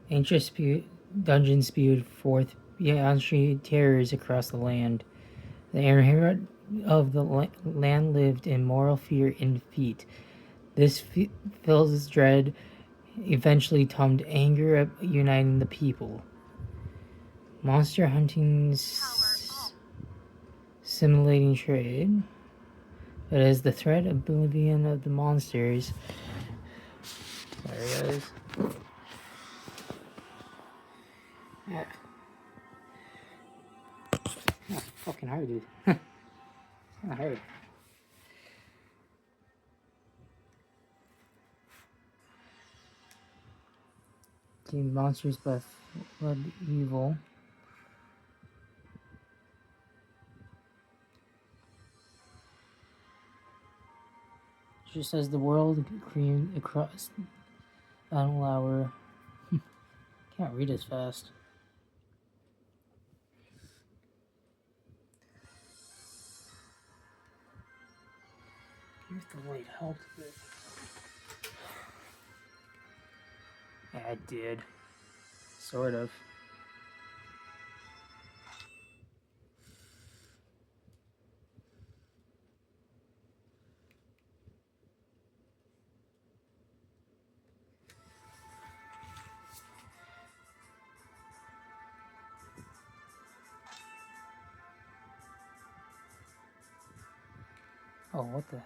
Ancient dungeons spewed forth beyond terrors across the land. The inherit of the land lived in moral fear and defeat. This fills dread, eventually turned anger up, uniting the people. Monster hunting's simulating trade, but as the threat oblivion of the monsters. Sorry, guys. Yeah. Oh, fucking hard, dude. It's kind of hard. Team monsters by flood evil. Just as the world creamed across battle hour. Can't read as fast. If the light helped a bit. Yeah, it did. Sort of. Oh, what the?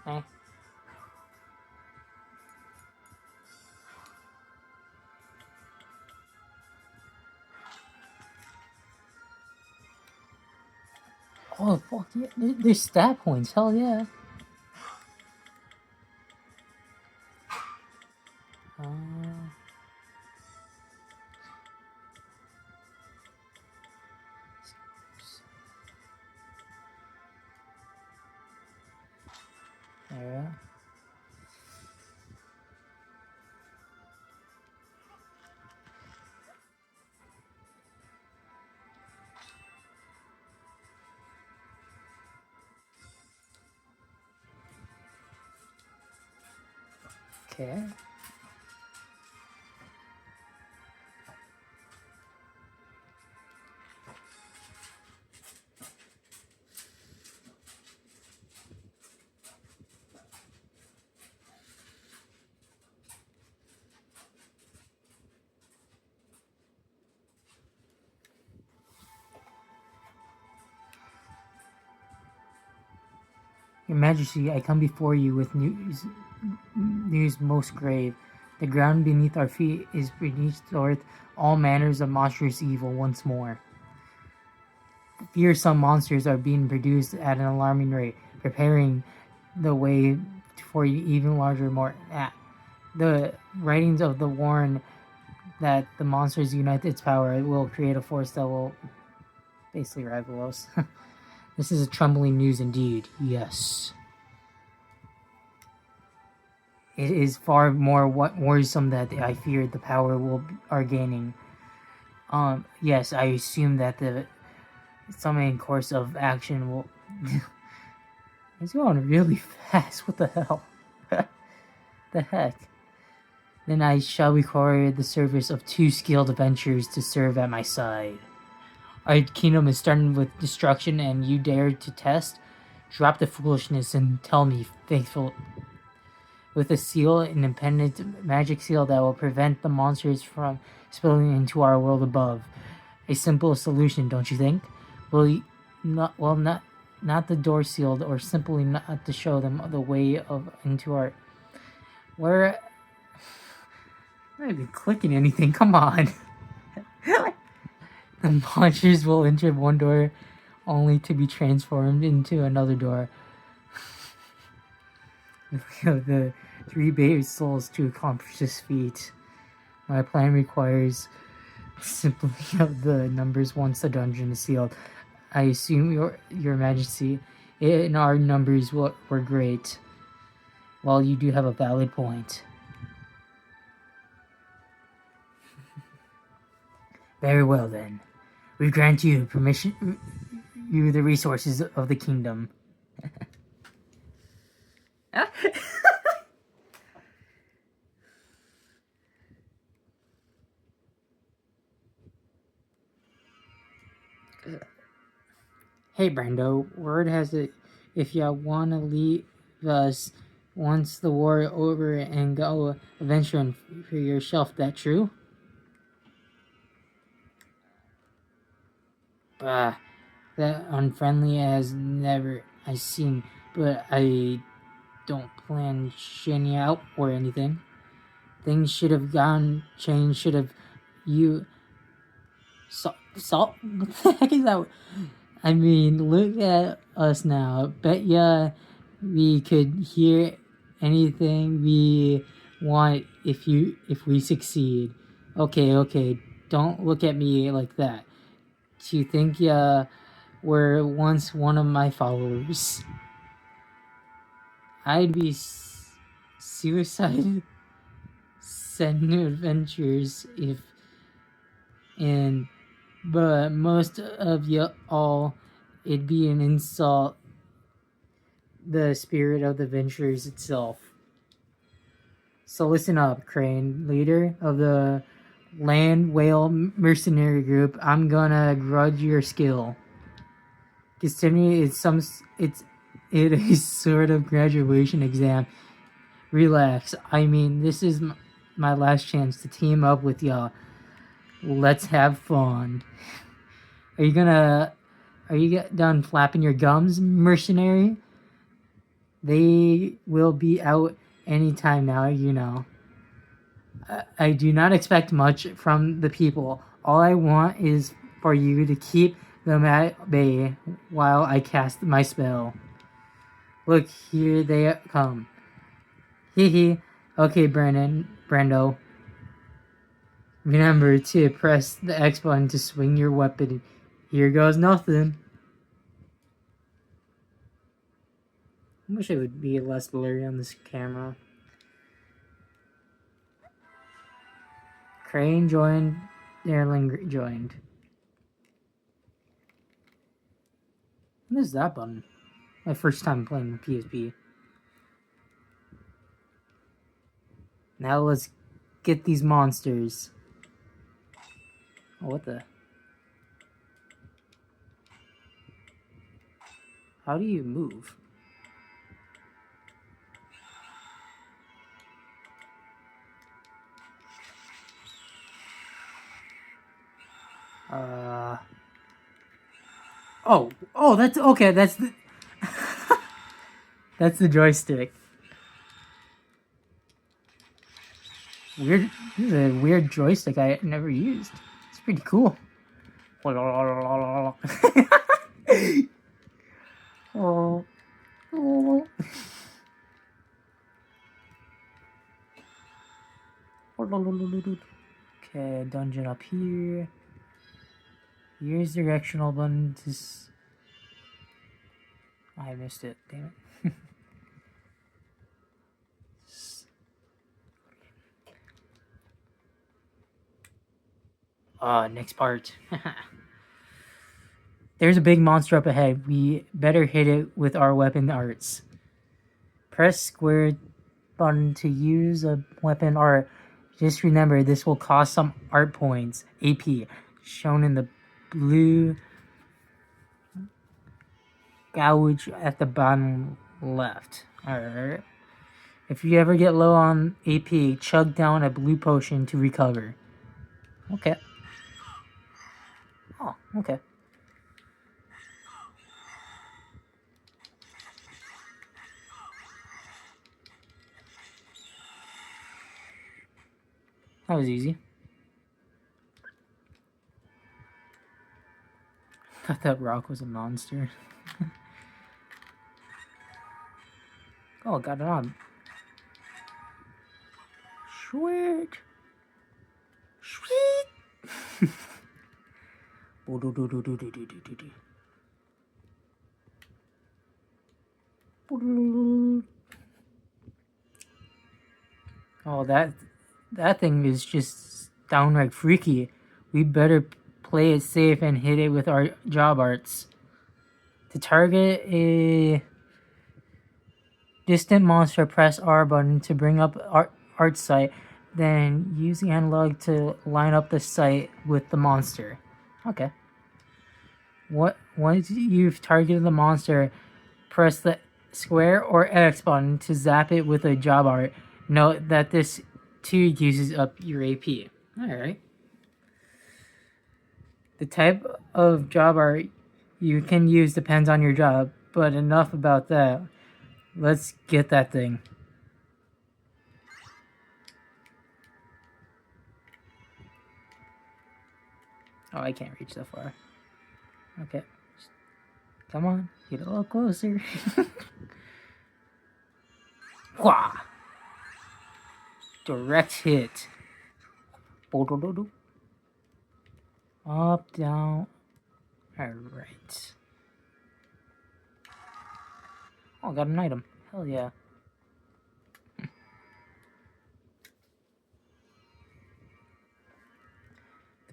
Eh? Oh, fuck yeah. There's stat points. Hell yeah. Uh, yeah. Okay. Your Majesty, I come before you with news most grave. The ground beneath our feet is beneath forth all manners of monstrous evil once more. Fearsome monsters are being produced at an alarming rate, preparing the way for even larger, more. The writings of the warn that the monsters unite its power, it will create a force that will basically rival us. This is a trembling news indeed. Yes. It is far more worrisome that I fear the power are gaining. Yes, I assume that the summoning course of action will. It's going really fast. What the hell? The heck? Then I shall require the service of 2 skilled adventurers to serve at my side. Our kingdom is starting with destruction, and you dare to test? Drop the foolishness and tell me, faithful. With a seal, an independent magic seal that will prevent the monsters from spilling into our world above. A simple solution, don't you think? Not the door sealed, or simply not to show them the way into our. Where? I'm not even clicking anything. Come on. The monsters will enter one door only to be transformed into another door. The 3 base souls to accomplish this feat. My plan requires simply of the numbers once the dungeon is sealed. I assume your majesty, and our numbers were great. Well, you do have a valid point. Very well then. We grant you permission, you the resources of the kingdom. Hey Brando, word has it if ya wanna leave us once the war over and go adventuring for yourself, that true? Bah, that unfriendly as never I seen, but I don't plan shinny out or anything. Things should have gone changed, should have you salt what the heck is that? I mean, look at us now. Bet ya we could hear anything we want if we succeed. Okay, don't look at me like that. Do you think ya were once one of my followers? I'd be suicide send adventures if and but most of you all it'd be an insult the spirit of the adventures itself. So listen up, Crane, leader of the Land Whale Mercenary Group. I'm gonna grudge your skill. Considering it is sort of graduation exam. Relax. I mean, this is my last chance to team up with y'all. Let's have fun. Are you done flapping your gums, mercenary? They will be out anytime now, you know. I do not expect much from the people. All I want is for you to keep them at bay while I cast my spell. Look, here they come. Hee hee. Okay, Brando. Remember to press the X button to swing your weapon. Here goes nothing. I wish it would be less blurry on this camera. Crane joined. Erling joined. What is that button? My first time playing the PSP. Now let's get these monsters. Oh, what the? How do you move? Oh, that's okay. That's the that's the joystick. Weird. This is a weird joystick I never used. It's pretty cool. Oh. Okay, dungeon up here. Here's directional button to I missed it, damn it. Next part. There's a big monster up ahead. We better hit it with our weapon arts. Press square button to use a weapon art. Just remember, this will cost some art points, AP, shown in the blue gouge at the bottom left. Alright. If you ever get low on AP, chug down a blue potion to recover. Okay. Oh, okay. That was easy. I thought that rock was a monster. Oh, got it on. Sweet. Sweet. Oh, that thing is just downright freaky. We better play it safe and hit it with our job arts. To target a distant monster, press R button to bring up art site, then use the analog to line up the site with the monster. Okay. Once you've targeted the monster, press the square or X button to zap it with a job art. Note that this too uses up your AP. Alright. The type of job art you can use depends on your job, but enough about that. Let's get that thing. Oh, I can't reach that far. Okay. Come on, get a little closer. Wah! Direct hit. Up, down. Alright. Oh, got an item. Hell yeah. The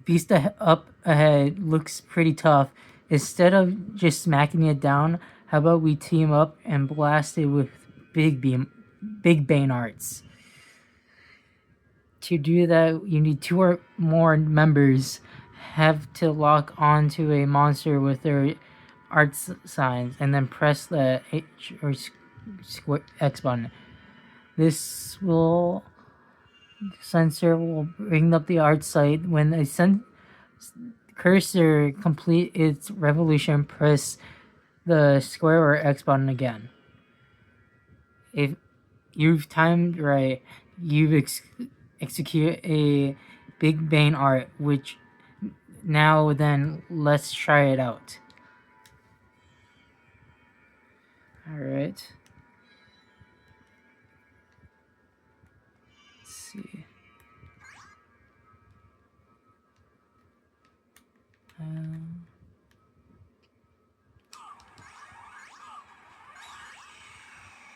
beast up ahead looks pretty tough. Instead of just smacking it down, how about we team up and blast it with big bane arts? To do that, you need 2 or more members have to lock onto a monster with their art signs and then press the H or X button. This sensor will bring up the art site. When a cursor complete its revolution, press the square or X button again. If you've timed right, you've execute a big bane art, which now then let's try it out. Alright. Let's see.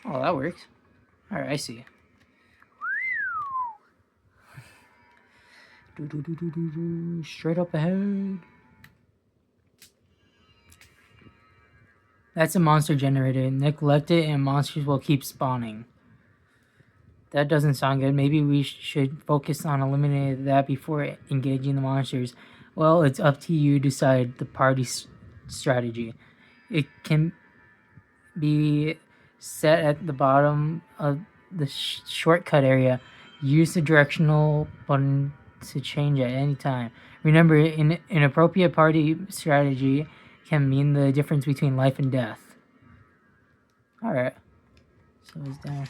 Oh, that works. Alright, I see. Straight up ahead. That's a monster generator. Neglect it and monsters will keep spawning. That doesn't sound good. Maybe we should focus on eliminating that before engaging the monsters. Well, it's up to you to decide the party strategy. It can be set at the bottom of the shortcut area. Use the directional button to change at any time. Remember, an inappropriate party strategy can mean the difference between life and death. Alright. So it's down.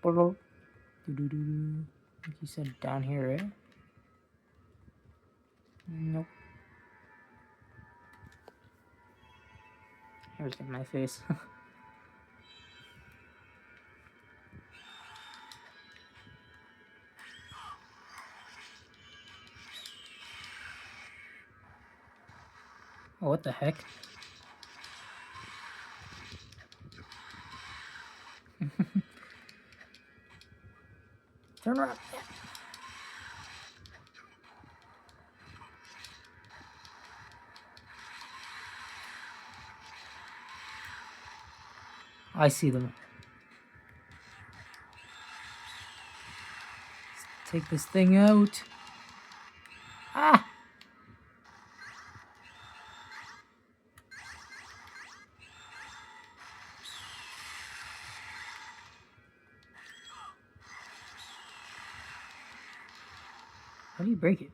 Like you said, down here, right? Nope. Here's in my face. Oh, what the heck? Turn around. I see them. Let's take this thing out. Ah! How do you break it?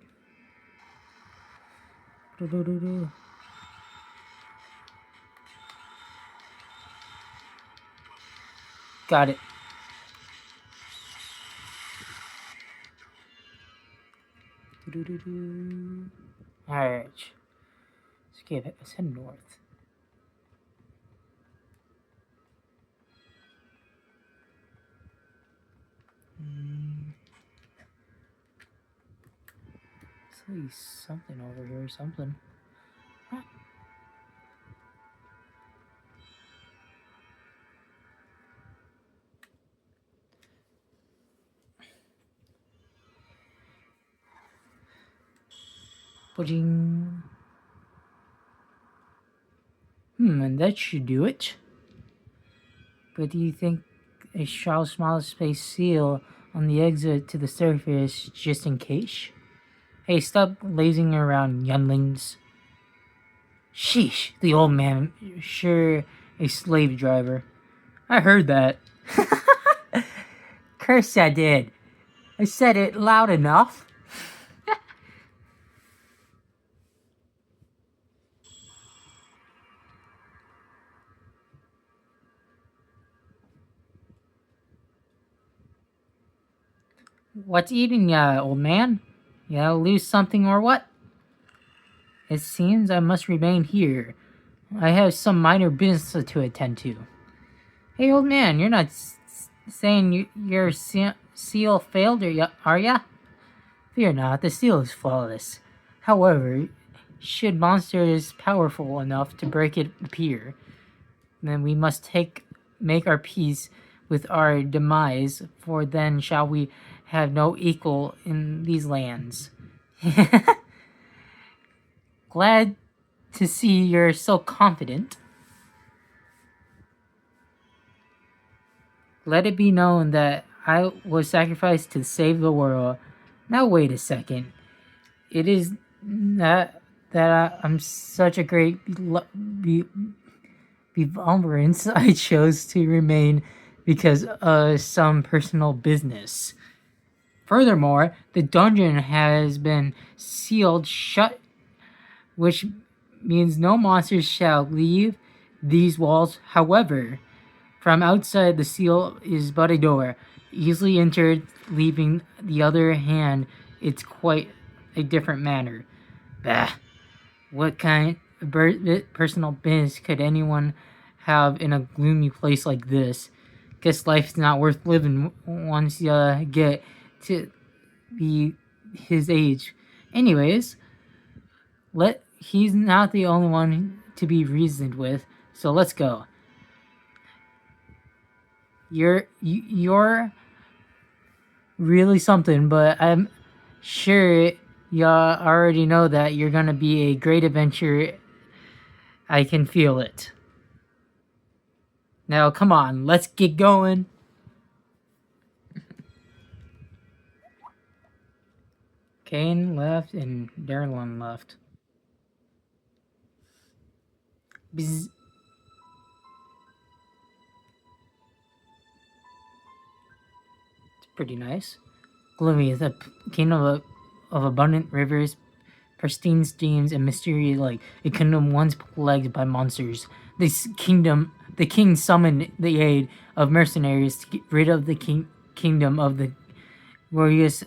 Got it. Alright. Let's head north. At least something over here, something. Huh. Pudding. And that should do it. But do you think a small space seal on the exit to the surface just in case? Hey, stop lazing around, younglings. Sheesh, the old man, sure a slave driver. I heard that. Curse I did. I said it loud enough. What's eating ya, old man? You lose something or what? It seems I must remain here. I have some minor business to attend to. Hey, old man, you're not saying your seal failed, are ya? Fear not, the seal is flawless. However, should monsters powerful enough to break it appear, then we must make our peace with our demise, for then shall we have no equal in these lands. Glad to see you're so confident. Let it be known that I was sacrificed to save the world. Now wait a second. It is not that I'm such a great benevolence. I chose to remain because of some personal business. Furthermore, the dungeon has been sealed shut, which means no monsters shall leave these walls. However, from outside the seal is but a door, easily entered, leaving the other hand it's quite a different matter. Bah! What kind of personal business could anyone have in a gloomy place like this? Guess life's not worth living once you get to be his age. Anyways, he's not the only one to be reasoned with, so let's go. You're really something, but I'm sure y'all already know that you're gonna be a great adventure. I can feel it. Now, come on, let's get going. Kane left and Darlin left. Bzz. It's pretty nice. Gloomy is a kingdom of abundant rivers, pristine streams, and mysterious like a kingdom once plagued by monsters. The king summoned the aid of mercenaries to get rid of the kingdom of the glorious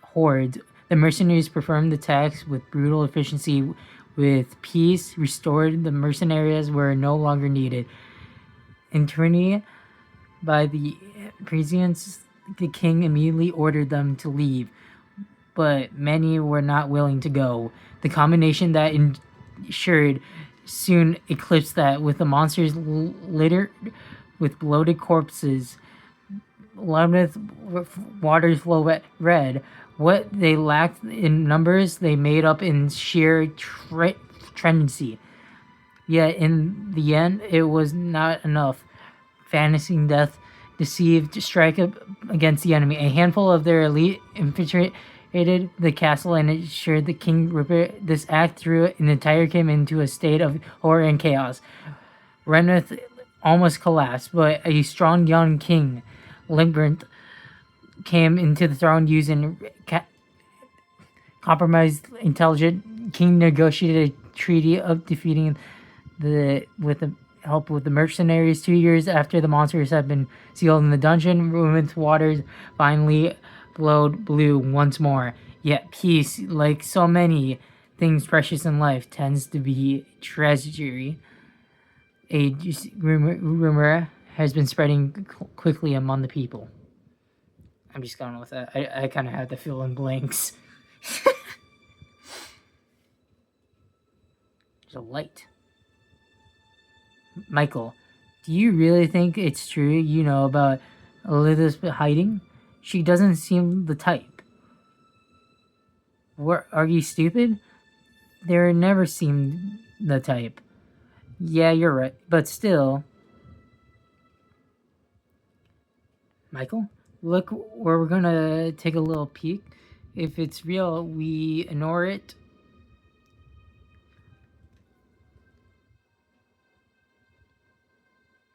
hordes. The mercenaries performed the task with brutal efficiency. With peace restored, the mercenaries were no longer needed. In tyranny by the Parisians, the king immediately ordered them to leave, but many were not willing to go. The combination that ensured soon eclipsed that, with the monsters littered with bloated corpses. Labyrinth waters flow red. What they lacked in numbers, they made up in sheer trendy. Yet in the end, it was not enough. Fantasy death deceived to strike against the enemy. A handful of their elite infiltrated the castle and ensured the king repaired. This act threw an entire kingdom into a state of horror and chaos. Reneth almost collapsed, but a strong young king, Limbrinth, came into the throne using compromised intelligent. King negotiated a treaty of defeating with the help of the mercenaries. 2 years after the monsters had been sealed in the dungeon, Ruin's waters finally flowed blue once more. Yet peace, like so many things precious in life, tends to be treachery. A rumor has been spreading quickly among the people. I'm just going with that. I kind of had to fill in blanks. There's a light. Michael, do you really think it's true you know about Elizabeth hiding? She doesn't seem the type. What, are you stupid? They never seemed the type. Yeah, you're right. But still, Michael, look where we're gonna take a little peek. If it's real, we ignore it.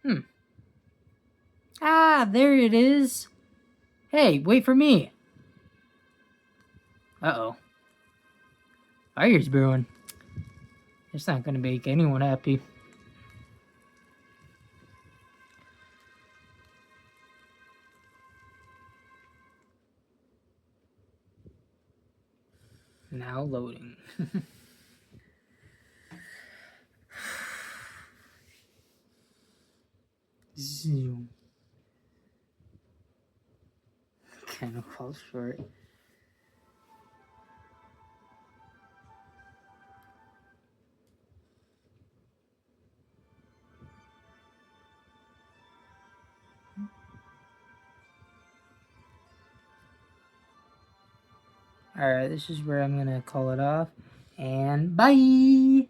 Hmm. Ah, there it is. Hey, wait for me. Uh-oh. Fire's brewing. It's not gonna make anyone happy. Now loading. Zoom. Kind of falls short. Alright, this is where I'm gonna call it off. And bye!